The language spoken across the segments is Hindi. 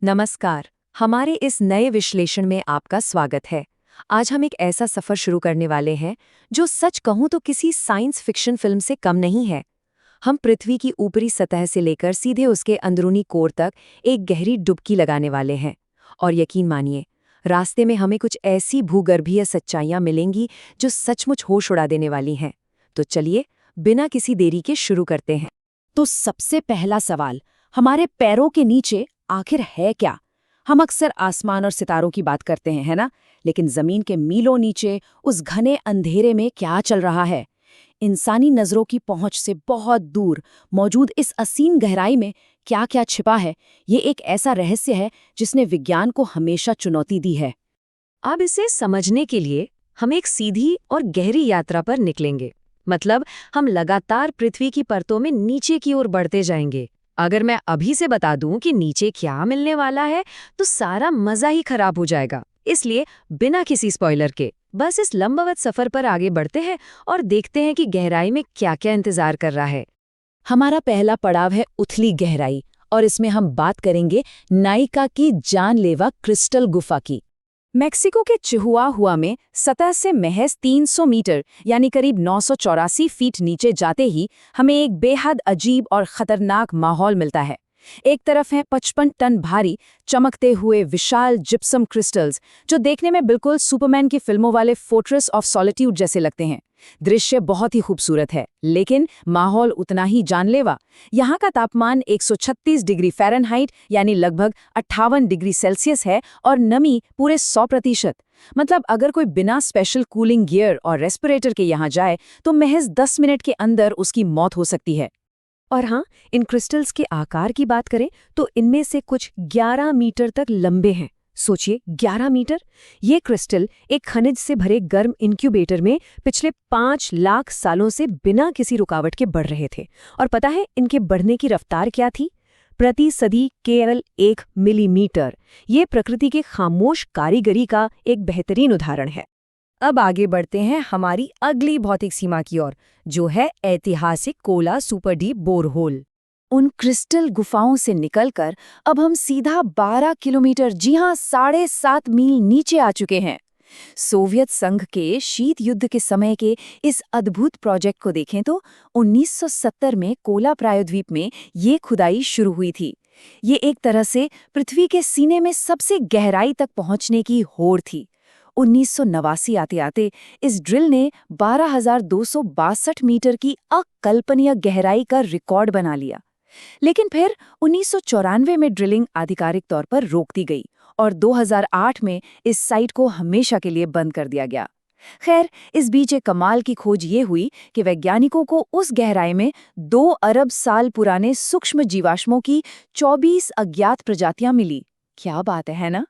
नमस्कार। हमारे इस नए विश्लेषण में आपका स्वागत है। आज हम एक ऐसा सफर शुरू करने वाले हैं जो सच कहूं तो किसी साइंस फिक्शन फिल्म से कम नहीं है। हम पृथ्वी की ऊपरी सतह से लेकर सीधे उसके अंदरूनी कोर तक एक गहरी डुबकी लगाने वाले हैं। और यकीन मानिए, रास्ते में हमें कुछ ऐसी भूगर्भीय सच्चाइयां मिलेंगी जो सचमुच होश उड़ा देने वाली हैं। तो चलिए, बिना किसी देरी के शुरू करते हैं। तो सबसे पहला सवाल, हमारे पैरों के नीचे आखिर है क्या? हम अक्सर आसमान और सितारों की बात करते हैं, है ना? लेकिन जमीन के मीलों नीचे उस घने अंधेरे में क्या चल रहा है? इंसानी नजरों की पहुंच से बहुत दूर मौजूद इस असीम गहराई में क्या-क्या छिपा है, ये एक ऐसा रहस्य है जिसने विज्ञान को हमेशा चुनौती दी है। अब इसे समझने के लिए हम एक सीधी और गहरी यात्रा पर निकलेंगे। मतलब, हम लगातार पृथ्वी की परतों में नीचे की ओर बढ़ते जाएंगे। अगर मैं अभी से बता दूं कि नीचे क्या मिलने वाला है, तो सारा मजा ही खराब हो जाएगा। इसलिए बिना किसी स्पॉइलर के बस इस लंबवत सफर पर आगे बढ़ते हैं और देखते हैं कि गहराई में क्या-क्या इंतजार कर रहा है। हमारा पहला पड़ाव है उथली गहराई, और इसमें हम बात करेंगे नाइका की जानलेवा क्रिस्टल गुफा की। मेक्सिको के चिहुआहुआ में सतह से महज 300 मीटर यानी करीब 984 फीट नीचे जाते ही हमें एक बेहद अजीब और खतरनाक माहौल मिलता है। एक तरफ है 55 टन भारी चमकते हुए विशाल जिप्सम क्रिस्टल्स, जो देखने में बिल्कुल सुपरमैन की फिल्मों वाले फोर्ट्रेस ऑफ सॉलिट्यूड जैसे लगते हैं। दृश्य बहुत ही खूबसूरत है, लेकिन माहौल उतना ही जानलेवा। यहाँ का तापमान 136 डिग्री फ़ारेनहाइट यानी लगभग 58 डिग्री सेल्सियस है, और नमी पूरे 100%। मतलब अगर कोई बिना स्पेशल कूलिंग गियर और रेस्पिरेटर के यहाँ जाए तो महज 10 मिनट के अंदर उसकी मौत हो सकती है। और हाँ, इन क्रिस्टल्स के आकार की बात करें तो इनमें से कुछ 11 मीटर तक लंबे हैं। सोचिए, 11 मीटर! ये क्रिस्टल एक खनिज से भरे गर्म इंक्यूबेटर में पिछले 5 लाख सालों से बिना किसी रुकावट के बढ़ रहे थे। और पता है इनके बढ़ने की रफ्तार क्या थी? प्रति सदी केवल 1 मिलीमीटर। ये प्रकृति के खामोश कारीगरी का एक बेहतरीन उदाहरण है। अब आगे बढ़ते हैं हमारी अगली भौतिक सीमा की ओर, जो है ऐतिहासिक कोला सुपर डीप बोरहोल। उन क्रिस्टल गुफाओं से निकलकर अब हम सीधा 12 किलोमीटर, जी हाँ 7.5 मील नीचे आ चुके हैं। सोवियत संघ के शीत युद्ध के समय के इस अद्भुत प्रोजेक्ट को देखें तो 1970 में कोला प्रायद्वीप में ये खुदाई शुरू हुई थी। ये एक तरह से पृथ्वी के सीने में सबसे गहराई तक पहुंचने की होड़ थी। 1989 आते आते इस ड्रिल ने 12,262 मीटर की अकल्पनीय गहराई का रिकॉर्ड बना लिया। लेकिन फिर 1994 में ड्रिलिंग आधिकारिक तौर पर रोक दी गई और 2008 में इस साइट को हमेशा के लिए बंद कर दिया गया। खैर, इस बीच एक कमाल की खोज ये हुई कि वैज्ञानिकों को उस गहराई में 2 अरब साल पुराने सूक्ष्म जीवाश्मों की 24 अज्ञात प्रजातियां मिली। क्या बात है ना?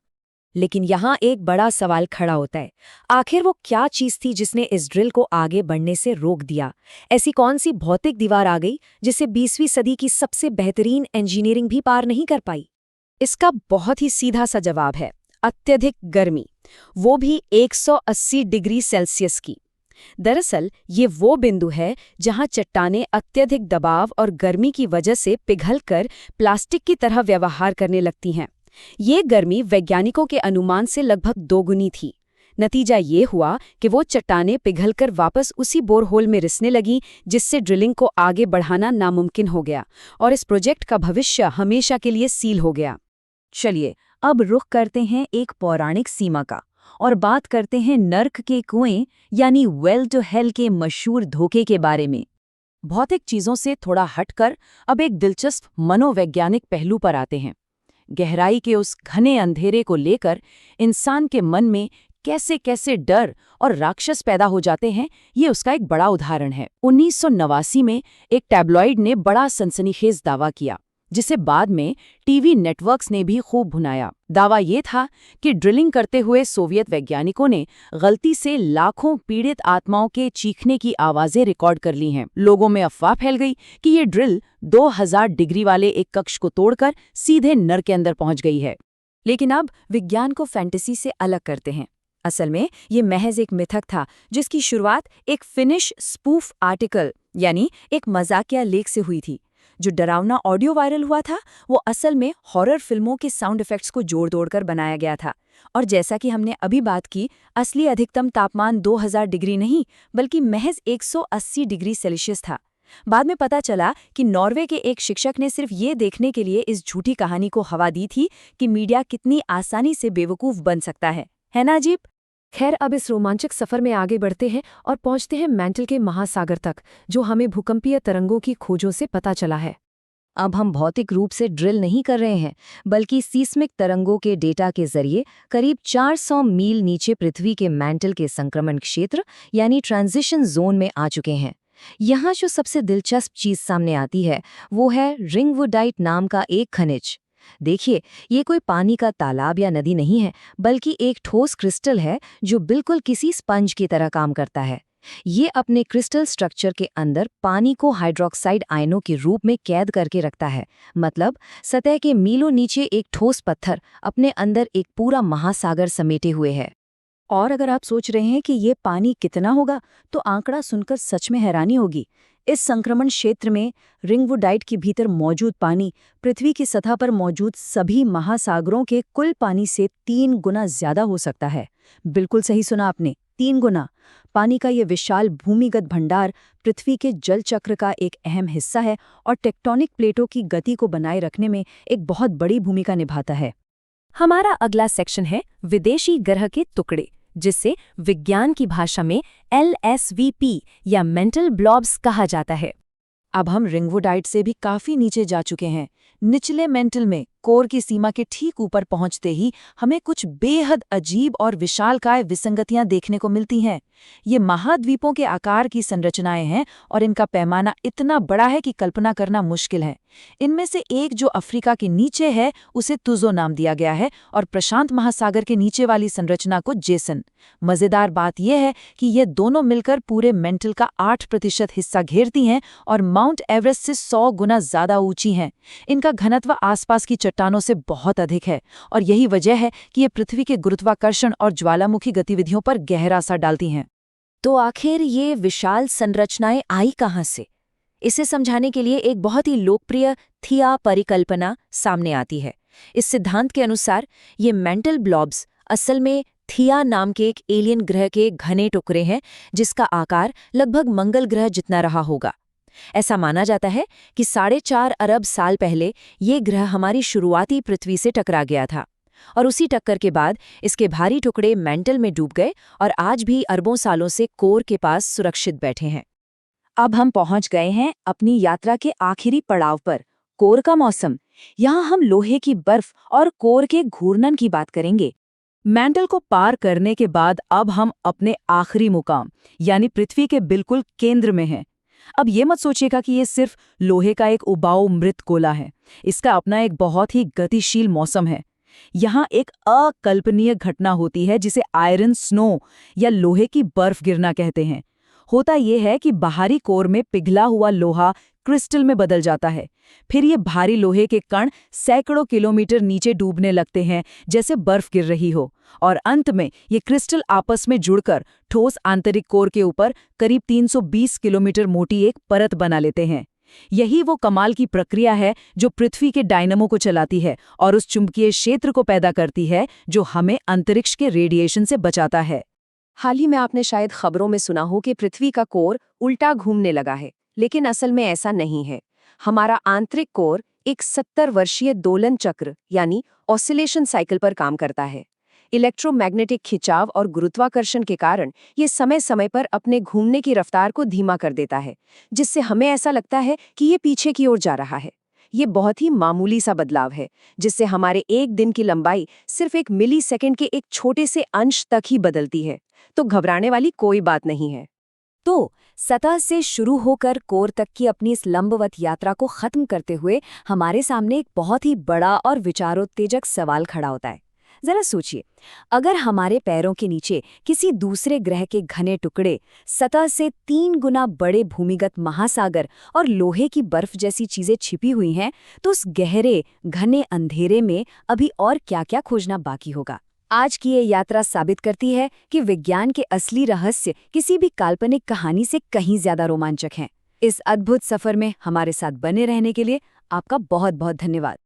लेकिन यहाँ एक बड़ा सवाल खड़ा होता है। आखिर वो क्या चीज थी जिसने इस ड्रिल को आगे बढ़ने से रोक दिया? ऐसी कौन सी भौतिक दीवार आ गई जिसे 20वीं सदी की सबसे बेहतरीन इंजीनियरिंग भी पार नहीं कर पाई? इसका बहुत ही सीधा सा जवाब है अत्यधिक गर्मी, वो भी 180 डिग्री सेल्सियस की। दरअसल ये वो बिंदु है जहां चट्टानें अत्यधिक दबाव और गर्मी की वजह से पिघलकर प्लास्टिक की तरह व्यवहार करने लगती हैं। ये गर्मी वैज्ञानिकों के अनुमान से लगभग दोगुनी थी। नतीजा ये हुआ कि वो चट्टानें पिघलकर वापस उसी बोरहोल में रिसने लगीं, जिससे ड्रिलिंग को आगे बढ़ाना नामुमकिन हो गया और इस प्रोजेक्ट का भविष्य हमेशा के लिए सील हो गया। चलिए, अब रुख करते हैं एक पौराणिक सीमा का और बात करते हैं नर्क के कुएं यानी वेल टू हेल के मशहूर धोखे के बारे में। भौतिक चीजों से थोड़ा हटकर अब एक दिलचस्प मनोवैज्ञानिक पहलू पर आते हैं। गहराई के उस घने अंधेरे को लेकर इंसान के मन में कैसे कैसे डर और राक्षस पैदा हो जाते हैं, ये उसका एक बड़ा उदाहरण है। 1989 में एक टैब्लॉइड ने बड़ा सनसनीखेज दावा किया, जिसे बाद में टीवी नेटवर्क्स ने भी खूब भुनाया। दावा ये था कि ड्रिलिंग करते हुए सोवियत वैज्ञानिकों ने गलती से लाखों पीड़ित आत्माओं के चीखने की आवाजें रिकॉर्ड कर ली हैं। लोगों में अफवाह फैल गई कि ये ड्रिल 2000 डिग्री वाले एक कक्ष को तोड़कर सीधे नर के अंदर पहुंच गई है। लेकिन अब विज्ञान को फैंटेसी से अलग करते हैं। असल में ये महज एक मिथक था, जिसकी शुरुआत एक फिनिश स्पूफ आर्टिकल यानी एक मजाकिया लेख से हुई थी, जो डरावना ऑडियो वायरल हुआ था वो असल में हॉरर फिल्मों के साउंड इफेक्ट्स को जोड़ तोड़कर बनाया गया था। और जैसा कि हमने अभी बात की, असली अधिकतम तापमान 2000 डिग्री नहीं बल्कि महज 180 डिग्री सेल्सियस था। बाद में पता चला कि नॉर्वे के एक शिक्षक ने सिर्फ ये देखने के लिए इस झूठी कहानी को हवा दी थी कि मीडिया कितनी आसानी से बेवकूफ़ बन सकता है ना अजीब? खैर, अब इस रोमांचक सफर में आगे बढ़ते हैं और पहुंचते हैं मैंटल के महासागर तक, जो हमें भूकंपीय तरंगों की खोजों से पता चला है। अब हम भौतिक रूप से ड्रिल नहीं कर रहे हैं, बल्कि सीस्मिक तरंगों के डेटा के जरिए करीब 400 मील नीचे पृथ्वी के मैंटल के संक्रमण क्षेत्र यानी ट्रांजिशन जोन में आ चुके हैं। यहाँ जो सबसे दिलचस्प चीज सामने आती है वो है रिंगवुडाइट नाम का एक खनिज। देखिए, ये कोई पानी का तालाब या नदी नहीं है, बल्कि एक ठोस क्रिस्टल है जो बिल्कुल किसी स्पंज की तरह काम करता है। ये अपने क्रिस्टल स्ट्रक्चर के अंदर पानी को हाइड्रोक्साइड आयनों के रूप में कैद करके रखता है। मतलब सतह के मीलों नीचे एक ठोस पत्थर अपने अंदर एक पूरा महासागर समेटे हुए है। और अगर आप सोच रहे हैं कि ये पानी कितना होगा, तो आंकड़ा सुनकर सच में हैरानी होगी। इस संक्रमण क्षेत्र में रिंगवुडाइट के भीतर मौजूद पानी पृथ्वी की सतह पर मौजूद सभी महासागरों के कुल पानी से 3 गुना ज्यादा हो सकता है। बिल्कुल सही सुना आपने, 3 गुना। पानी का ये विशाल भूमिगत भंडार पृथ्वी के जल चक्र का एक अहम हिस्सा है और टेक्टोनिक प्लेटों की गति को बनाए रखने में एक बहुत बड़ी भूमिका निभाता है। हमारा अगला सेक्शन है विदेशी ग्रह के टुकड़े, जिसे विज्ञान की भाषा में LSVP या मेंटल ब्लॉब्स कहा जाता है। अब हम रिंगवुडाइट से भी काफी नीचे जा चुके हैं। निचले मेंटल में कोर की सीमा के ठीक ऊपर पहुंचते ही हमें कुछ बेहद अजीब और विशालकाय विसंगतियां देखने को मिलती हैं। ये महाद्वीपों के आकार की संरचनाएं हैं और इनका पैमाना इतना बड़ा है कि कल्पना करना मुश्किल है। इनमें से एक जो अफ्रीका के नीचे है उसे तुजो नाम दिया गया है और प्रशांत महासागर के नीचे वाली संरचना को जेसन। मजेदार बात यह है कि ये दोनों मिलकर पूरे मेंटल का 8% हिस्सा घेरती हैं और माउंट एवरेस्ट से 100 गुना ज्यादा ऊंची हैं। इनका घनत्व आसपास की चट्टानों से बहुत अधिक है और यही वजह है कि ये पृथ्वी के गुरुत्वाकर्षण और ज्वालामुखी गतिविधियों पर गहरा असर डालती हैं। तो आखिर ये विशाल संरचनाएं आई कहाँ से? इसे समझाने के लिए एक बहुत ही लोकप्रिय थिया परिकल्पना सामने आती है। इस सिद्धांत के अनुसार ये मेंटल ब्लॉब्स असल में थिया नाम के एक एलियन ग्रह के घने टुकड़े हैं, जिसका आकार लगभग मंगल ग्रह जितना रहा होगा। ऐसा माना जाता है कि 4.5 अरब साल पहले ये ग्रह हमारी शुरुआती पृथ्वी से टकरा गया था और उसी टक्कर के बाद इसके भारी टुकड़े मेंटल में डूब गए और आज भी अरबों सालों से कोर के पास सुरक्षित बैठे हैं। अब हम पहुंच गए हैं अपनी यात्रा के आखिरी पड़ाव पर, कोर का मौसम। यहाँ हम लोहे की बर्फ और कोर के घूर्णन की बात करेंगे। मेंटल को पार करने के बाद अब हम अपने आखिरी मुकाम यानी पृथ्वी के बिल्कुल केंद्र में हैं। अब ये मत सोचिएगा कि ये सिर्फ लोहे का एक उबाऊ मृत गोला है। इसका अपना एक बहुत ही गतिशील मौसम है। यहाँ एक अकल्पनीय घटना होती है जिसे आयरन स्नो या लोहे की बर्फ गिरना कहते हैं। होता यह है कि बाहरी कोर में पिघला हुआ लोहा क्रिस्टल में बदल जाता है। फिर ये भारी लोहे के कण सैकड़ों किलोमीटर नीचे डूबने लगते हैं जैसे बर्फ गिर रही हो, और अंत में ये क्रिस्टल आपस में जुड़कर ठोस आंतरिक कोर के ऊपर करीब 320 किलोमीटर मोटी एक परत बना लेते हैं। यही वो कमाल की प्रक्रिया है जो पृथ्वी के डायनमो को चलाती है और उस चुंबकीय क्षेत्र को पैदा करती है जो हमें अंतरिक्ष के रेडिएशन से बचाता है। हाल ही में आपने शायद खबरों में सुना हो कि पृथ्वी का कोर उल्टा घूमने लगा है, लेकिन असल में ऐसा नहीं है। हमारा आंतरिक कोर एक 70 वर्षीय दोलन चक्र यानी ऑसिलेशन साइकिल पर काम करता है। इलेक्ट्रोमैग्नेटिक खिंचाव और गुरुत्वाकर्षण के कारण ये समय समय पर अपने घूमने की रफ्तार को धीमा कर देता है, जिससे हमें ऐसा लगता है कि ये पीछे की ओर जा रहा है। ये बहुत ही मामूली सा बदलाव है, जिससे हमारे एक दिन की लंबाई सिर्फ 1 मिलीसेकंड के एक छोटे से अंश तक ही बदलती है। तो घबराने वाली कोई बात नहीं है। तो सतह से शुरू होकर कोर तक की अपनी इस लंबवत यात्रा को खत्म करते हुए हमारे सामने एक बहुत ही बड़ा और विचारोत्तेजक सवाल खड़ा होता है। जरा सोचिए, अगर हमारे पैरों के नीचे किसी दूसरे ग्रह के घने टुकड़े, सतह से 3 गुना बड़े भूमिगत महासागर और लोहे की बर्फ जैसी चीजें छिपी हुई हैं, तो उस गहरे घने अंधेरे में अभी और क्या-क्या खोजना बाकी होगा। आज की ये यात्रा साबित करती है कि विज्ञान के असली रहस्य किसी भी काल्पनिक कहानी से कहीं ज्यादा रोमांचक हैं। इस अद्भुत सफर में हमारे साथ बने रहने के लिए आपका बहुत बहुत धन्यवाद।